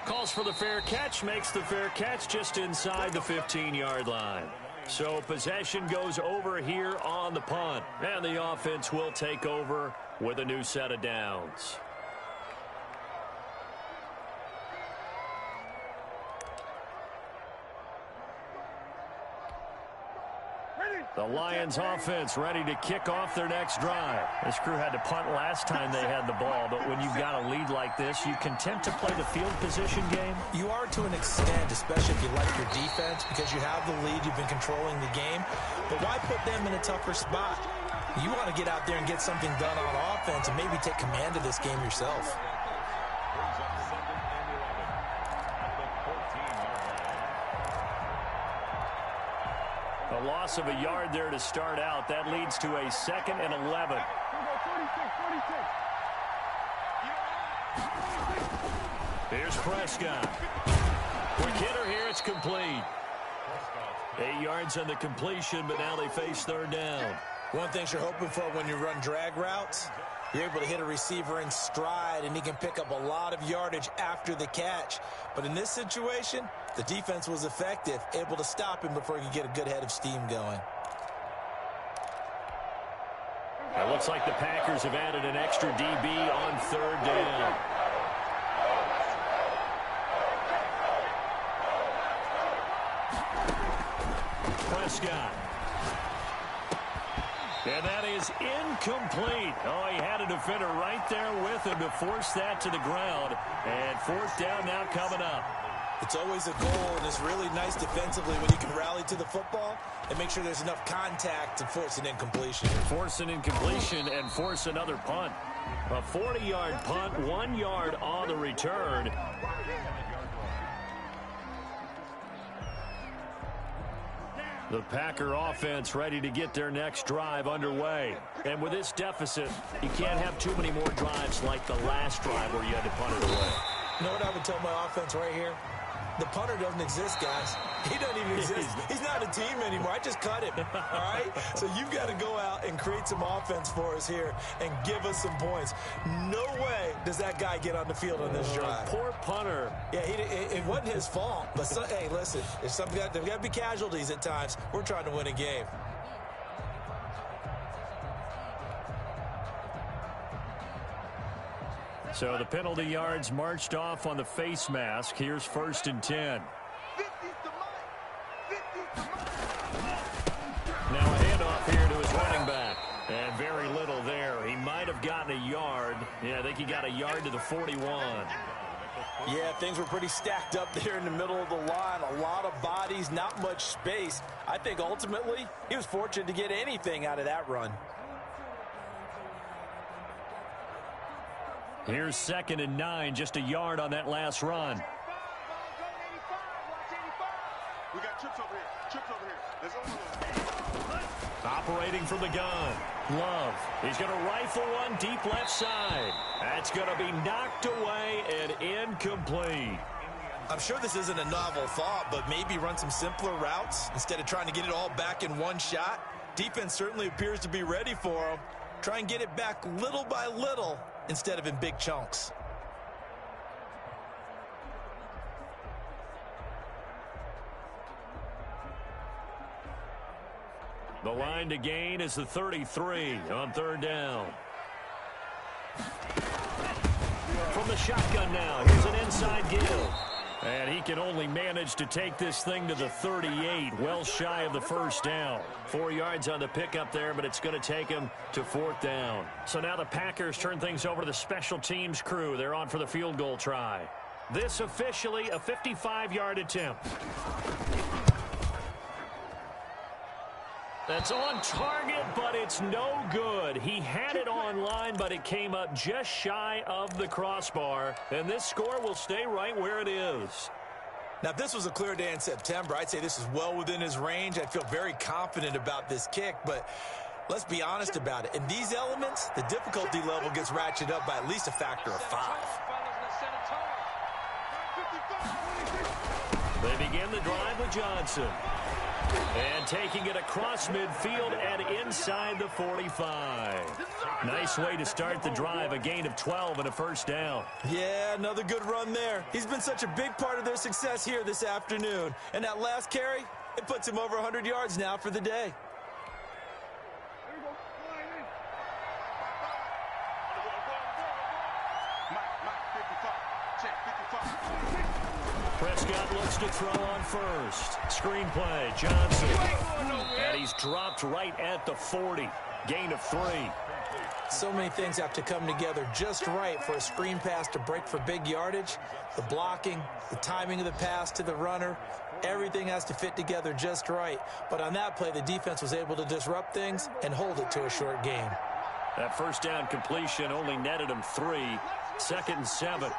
Calls for the fair catch, makes the fair catch just inside the 15-yard line. So possession goes over here on the punt. And the offense will take over with a new set of downs. The Lions offense ready to kick off their next drive. This crew had to punt last time they had the ball, but when you've got a lead like this, you content to play the field position game? You are to an extent, especially if you like your defense, because you have the lead, you've been controlling the game. But why put them in a tougher spot? You want to get out there and get something done on offense and maybe take command of this game yourself. Brings up 2nd and 11 at the 14-yard line. A loss of a yard there to start out. That leads to a 2nd and 11. Here's Prescott. Quick hitter here. It's complete. 8 yards on the completion, but now they face 3rd down. One thing you're hoping for when you run drag routes, you're able to hit a receiver in stride, and he can pick up a lot of yardage after the catch. But in this situation, the defense was effective, able to stop him before he could get a good head of steam going. It looks like the Packers have added an extra DB on 3rd down. Prescott. And that is incomplete. Oh, he had a defender right there with him to force that to the ground. And 4th down now coming up. It's always a goal, and it's really nice defensively when you can rally to the football and make sure there's enough contact to force an incompletion. Force an incompletion and force another punt. A 40-yard punt, 1 yard on the return. The Packer offense ready to get their next drive underway. And with this deficit, you can't have too many more drives like the last drive where you had to punt it away. You know what I would tell my offense right here? The punter doesn't exist, guys. He doesn't even exist. He's not a team anymore. I just cut him, all right? So you've got to go out and create some offense for us here and give us some points. No way does that guy get on the field on this drive. Poor punter. Yeah, it wasn't his fault. But, hey, listen, there's got to be casualties at times. We're trying to win a game. So the penalty yards marched off on the face mask. Here's 1st and 10. Now a handoff here to his running back. And very little there. He might have gotten a yard. Yeah, I think he got a yard to the 41. Yeah, things were pretty stacked up there in the middle of the line. A lot of bodies, not much space. I think ultimately he was fortunate to get anything out of that run. Here's 2nd and 9, just a yard on that last run. We got trips over here. Trips over here. There's overload. Operating from the gun. Love. He's going to rifle one deep left side. That's going to be knocked away and incomplete. I'm sure this isn't a novel thought, but maybe run some simpler routes instead of trying to get it all back in one shot. Defense certainly appears to be ready for him. Try and get it back little by little instead of in big chunks. The line to gain is the 33 on third down. From the shotgun now, here's an inside give. And he can only manage to take this thing to the 38, well shy of the first down. 4 yards on the pickup there, but it's going to take him to fourth down. So now the Packers turn things over to the special teams crew. They're on for the field goal try. This officially a 55-yard attempt. That's on target, but it's no good. He had it on line, but it came up just shy of the crossbar. And this score will stay right where it is. Now, if this was a clear day in September, I'd say this is well within his range. I'd feel very confident about this kick, but let's be honest about it. In these elements, the difficulty level gets ratcheted up by at least a factor of 5. They begin the drive with Johnson. And taking it across midfield and inside the 45. Nice way to start the drive, a gain of 12 and a first down. Yeah, another good run there. He's been such a big part of their success here this afternoon. And that last carry, it puts him over 100 yards now for the day. Prescott looks to throw on first. Screen play, Johnson. And he's dropped right at the 40. Gain of 3. So many things have to come together just right for a screen pass to break for big yardage. The blocking, the timing of the pass to the runner, everything has to fit together just right. But on that play, the defense was able to disrupt things and hold it to a short gain. That first down completion only netted him 3. 2nd and 7.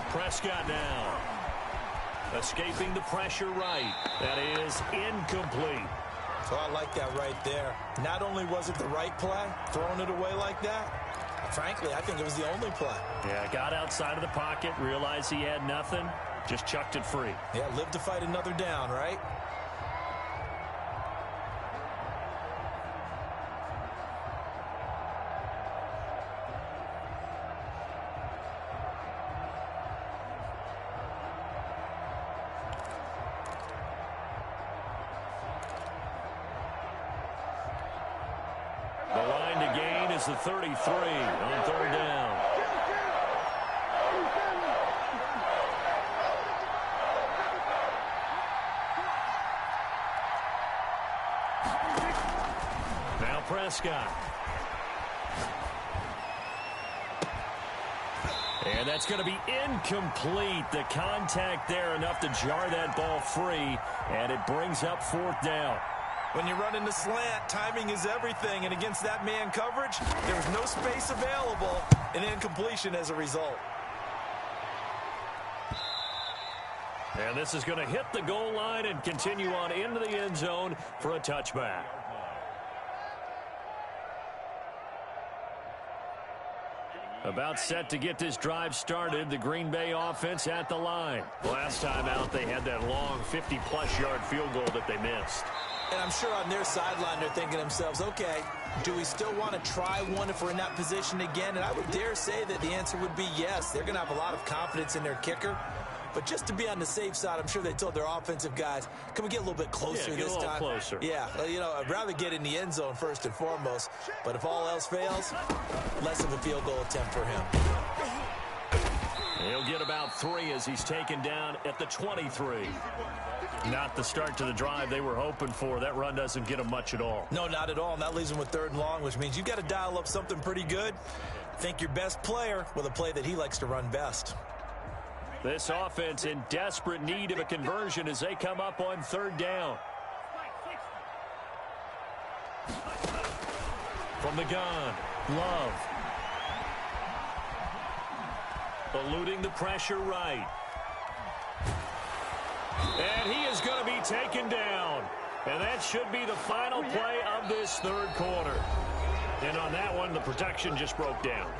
Prescott now. Escaping the pressure right. That is incomplete. So I like that right there. Not only was it the right play, throwing it away like that, frankly, I think it was the only play. Yeah, got outside of the pocket, realized he had nothing, just chucked it free. Yeah, live to fight another down, right? The line to gain is the 33 on third down. Now Prescott. And that's going to be incomplete. The contact there enough to jar that ball free, and it brings up fourth down. When you run in the slant, timing is everything, and against that man coverage, there was no space available, and incompletion as a result. And this is going to hit the goal line and continue on into the end zone for a touchback. About set to get this drive started, the Green Bay offense at the line. Last time out, they had that long 50-plus yard field goal that they missed. And I'm sure on their sideline they're thinking to themselves, okay, do we still want to try one if we're in that position again? And I would dare say that the answer would be yes. They're going to have a lot of confidence in their kicker. But just to be on the safe side, I'm sure they told their offensive guys, can we get a little bit closer this time? Closer. Yeah, you know, I'd rather get in the end zone first and foremost. But if all else fails, less of a field goal attempt for him. He'll get about 3 as he's taken down at the 23. Not the start to the drive they were hoping for. That run doesn't get them much at all. No, not at all. And that leaves them with 3rd and long, which means you've got to dial up something pretty good. Think your best player with a play that he likes to run best. This offense in desperate need of a conversion as they come up on 3rd down. From the gun, Love. Eluding the pressure right. And he is going to be taken down. And that should be the final play of this 3rd quarter. And on that one, the protection just broke down.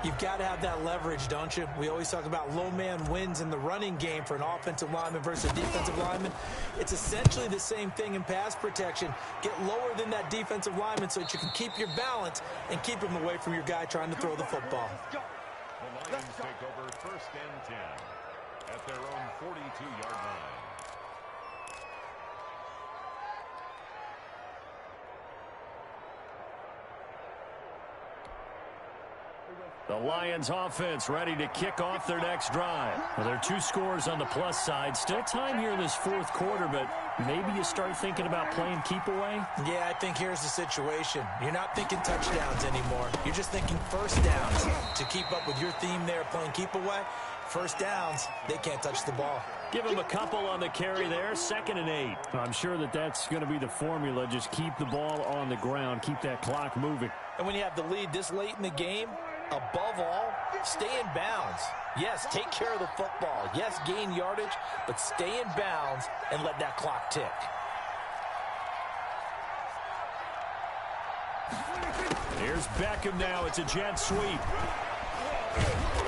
You've got to have that leverage, don't you? We always talk about low man wins in the running game for an offensive lineman versus a defensive lineman. It's essentially the same thing in pass protection. Get lower than that defensive lineman so that you can keep your balance and keep him away from your guy trying to throw the football. The Lions take over 1st and 10 at their own 42-yard line. The Lions offense ready to kick off their next drive. Well, there are 2 scores on the plus side. Still time here in this 4th quarter, but maybe you start thinking about playing keep away? Yeah, I think here's the situation. You're not thinking touchdowns anymore. You're just thinking first downs. To keep up with your theme there, playing keep away, first downs, they can't touch the ball. Give him a couple on the carry there, 2nd and 8. I'm sure that's going to be the formula. Just keep the ball on the ground, keep that clock moving. And when you have the lead this late in the game, above all, stay in bounds. Yes, take care of the football. Yes, gain yardage, but stay in bounds and let that clock tick. Here's Beckham now. It's a jet sweep.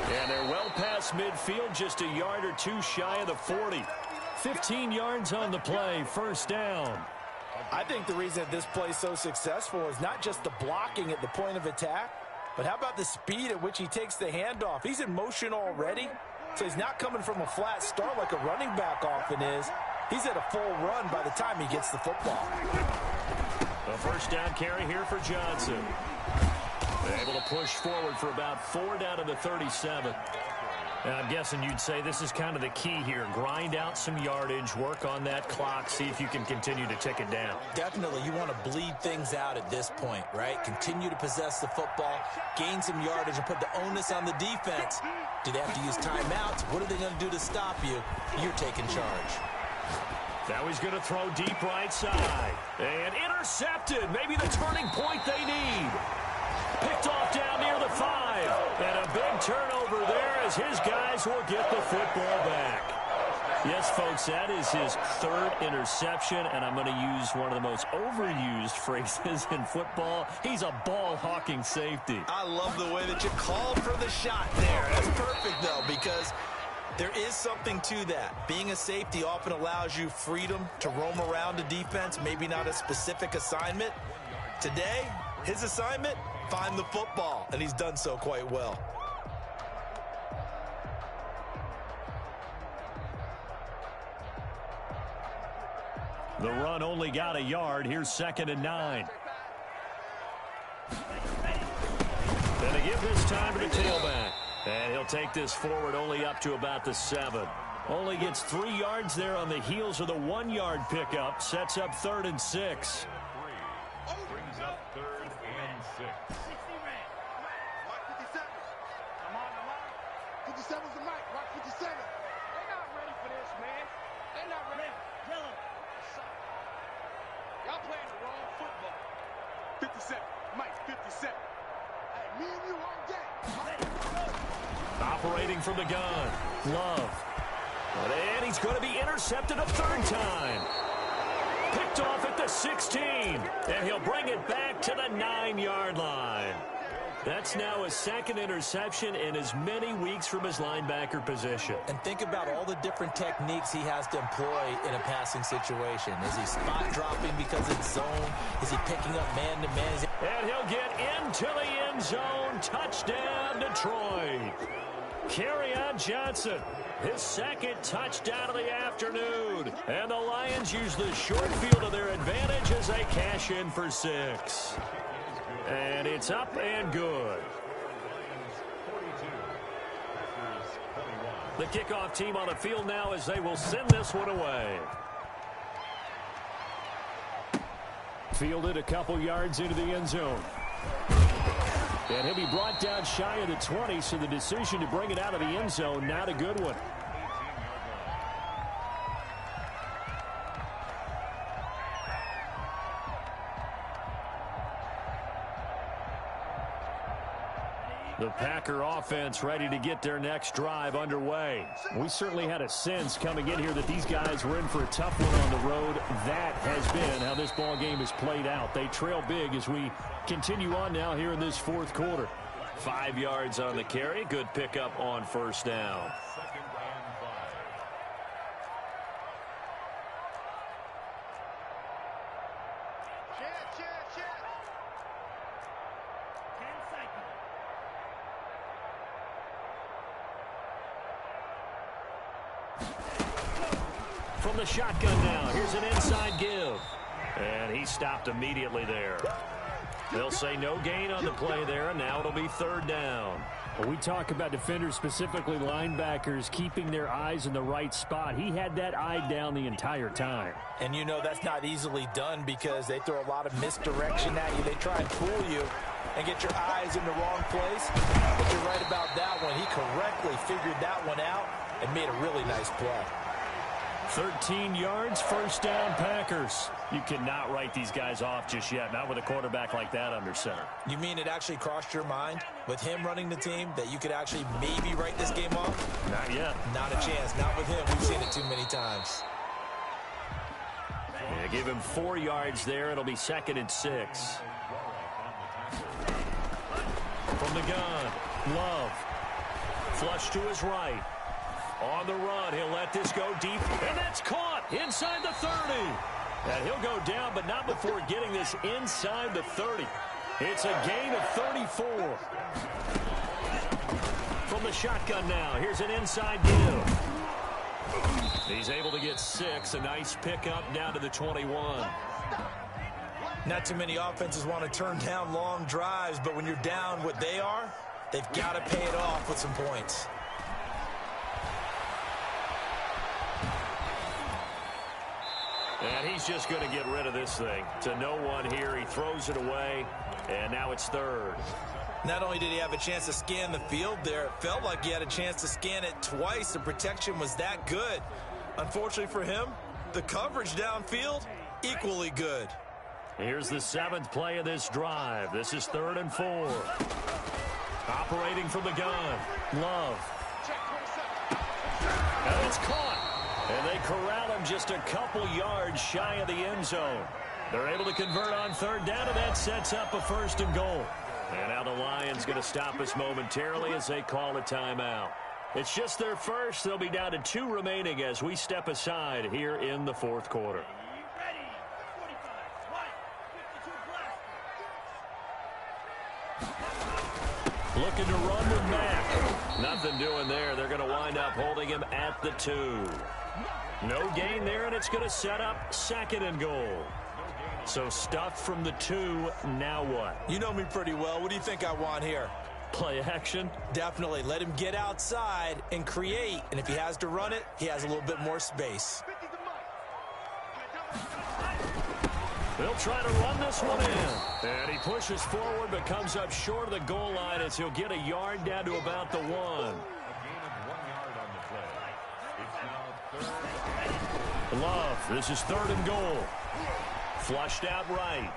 And they're well past midfield, just a yard or 2 shy of the 40. 15 yards on the play, 1st down. I think the reason that this play is so successful is not just the blocking at the point of attack, but how about the speed at which he takes the handoff? He's in motion already, so he's not coming from a flat start like a running back often is. He's at a full run by the time he gets the football. The 1st down carry here for Johnson. They're able to push forward for about 4 down to the 37. And I'm guessing you'd say this is kind of the key here. Grind out some yardage, work on that clock, see if you can continue to tick it down. Definitely, you want to bleed things out at this point, right? Continue to possess the football, gain some yardage, and put the onus on the defense. Do they have to use timeouts? What are they going to do to stop you? You're taking charge. Now he's going to throw deep right side. And intercepted. Maybe the turning point they need. Picked off down near the 5. And a big turnover there as his guys will get the football back. Yes, folks, that is his 3rd interception, and I'm going to use one of the most overused phrases in football. He's a ball-hawking safety. I love the way that you called for the shot there. That's perfect, though, because there is something to that. Being a safety often allows you freedom to roam around a defense, maybe not a specific assignment. Today, his assignment, find the football, and he's done so quite well. The run only got a yard. Here's 2nd and 9. And they give this time to the tailback. And he'll take this forward only up to about the 7. Only gets 3 yards there on the heels of the 1-yard pickup. Sets up 3rd and 6. Brings up 3rd and 6. Mike 57. Come on, come on. 57's the mic. Mike 57. They're not ready for this, man. They're not ready. Kill them. Y'all playing the wrong football. 57. Mike 57. Hey, me and you all day. Operating from the gun. Love. And he's going to be intercepted a 3rd time. Picked off at the 16. And he'll bring it back to the 9-yard line. That's now his 2nd interception in as many weeks from his linebacker position. And think about all the different techniques he has to employ in a passing situation. Is he spot dropping because it's zone? Is he picking up man-to-man? And he'll get into the end zone. Touchdown, Detroit. Kerryon Johnson, his 2nd touchdown of the afternoon. And the Lions use the short field to their advantage as they cash in for 6. And it's up and good. The kickoff team on the field now as they will send this one away. Fielded a couple yards into the end zone. And he'll be brought down shy of the 20, so the decision to bring it out of the end zone, not a good one. The Packer offense ready to get their next drive underway. We certainly had a sense coming in here that these guys were in for a tough one on the road. That has been how this ball game has played out. They trail big as we continue on now here in this 4th quarter. 5 yards on the carry. Good pickup on first down. Second and 5. Check. 10 seconds. From the shotgun now, here's an inside give. And he stopped immediately there. They'll say no gain on the play there, and now it'll be third down. Well, we talk about defenders, specifically linebackers, keeping their eyes in the right spot. He had that eye down the entire time. And you know that's not easily done because they throw a lot of misdirection at you. They try and fool you and get your eyes in the wrong place. But you're right about that one. He correctly figured that one out and made a really nice play. 13 yards, first down, Packers. You cannot write these guys off just yet, not with a quarterback like that under center. You mean it actually crossed your mind with him running the team that you could actually maybe write this game off? Not yet. Not a chance. Not with him. We've seen it too many times. Yeah, give him 4 yards there. It'll be 2nd and 6. From the gun, Love. Flush to his right. On the run, he'll let this go deep, and that's caught inside the 30. And he'll go down, but not before getting this inside the 30. It's a gain of 34. From the shotgun now, here's an inside give. He's able to get 6, a nice pickup down to the 21. Not too many offenses want to turn down long drives, but when you're down what they are, they've got to pay it off with some points. And he's just going to get rid of this thing. To no one here, he throws it away, and now it's third. Not only did he have a chance to scan the field there, it felt like he had a chance to scan it twice. The protection was that good. Unfortunately for him, the coverage downfield, equally good. Here's the 7th play of this drive. This is 3rd and 4. Operating from the gun, Love. And it's caught. And they corral him just a couple yards shy of the end zone. They're able to convert on 3rd down, and that sets up a 1st and goal. And now the Lions going to stop us momentarily as they call a timeout. It's just their first. They'll be down to 2 remaining as we step aside here in the 4th quarter. Ready. 45. White. 52 black. Looking to run with Mack. Nothing doing there. They're going to wind up holding him at the 2. No gain there, and it's going to set up 2nd and goal. So stuffed from the 2, now what? You know me pretty well. What do you think I want here? Play action? Definitely. Let him get outside and create. And if he has to run it, he has a little bit more space. They'll try to run this one in. And he pushes forward but comes up short of the goal line as he'll get a yard down to about the 1. A gain of 1 yard on the play. It's now 3rd. Love, this is 3rd and goal. Flushed out right.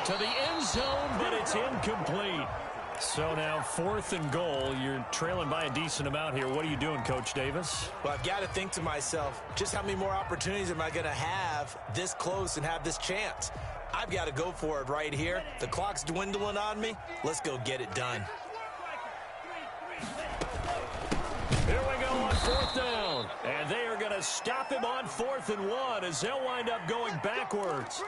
To the end zone, but it's incomplete. So now 4th and goal. You're trailing by a decent amount here. What are you doing, Coach Davis? Well, I've got to think to myself, just how many more opportunities am I going to have this close and have this chance? I've got to go for it right here. The clock's dwindling on me. Let's go get it done. Here we go on 4th down. And they are going to stop him on 4th and 1 as they'll wind up going backwards.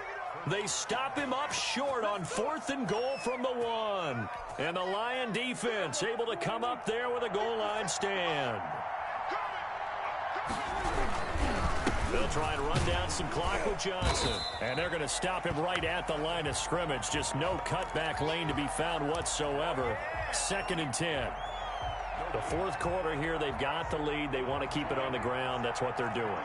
They stop him up short on 4th and goal from the 1. And the Lion defense able to come up there with a goal line stand. They'll try and run down some clock with Johnson. And they're going to stop him right at the line of scrimmage. Just no cutback lane to be found whatsoever. 2nd and 10. The 4th quarter here, they've got the lead. They want to keep it on the ground. That's what they're doing.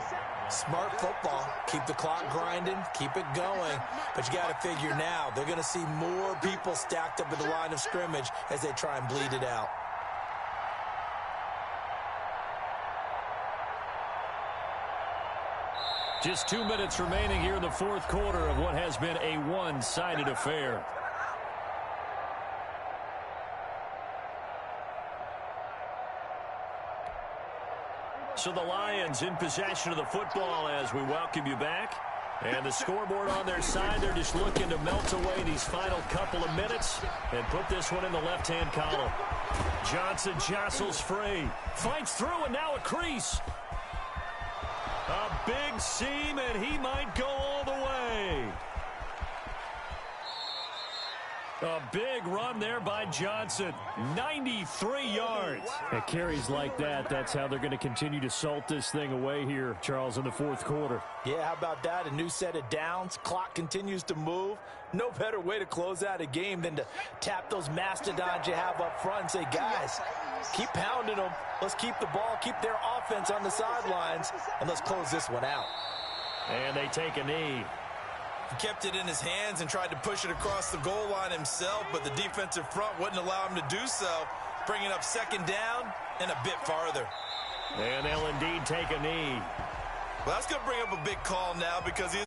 Smart football. Keep the clock grinding. Keep it going. But you got to figure now, they're going to see more people stacked up at the line of scrimmage as they try and bleed it out. Just 2 minutes remaining here in the 4th quarter of what has been a one-sided affair. So the Lions in possession of the football as we welcome you back. And the scoreboard on their side, they're just looking to melt away these final couple of minutes and put this one in the left-hand column. Johnson jostles free, fights through, and now a crease. A big seam, and he might go all the way. A big run there by Johnson. 93 yards. At carries like that, that's how they're going to continue to salt this thing away here, Charles, in the fourth quarter. Yeah, how about that? A new set of downs. Clock continues to move. No better way to close out a game than to tap those mastodons you have up front and say, guys, keep pounding them. Let's keep the ball, keep their offense on the sidelines, and let's close this one out. And they take a knee. He kept it in his hands and tried to push it across the goal line himself, but the defensive front wouldn't allow him to do so, bringing up second down and a bit farther. And they'll indeed take a knee. Well, that's going to bring up a big call now because he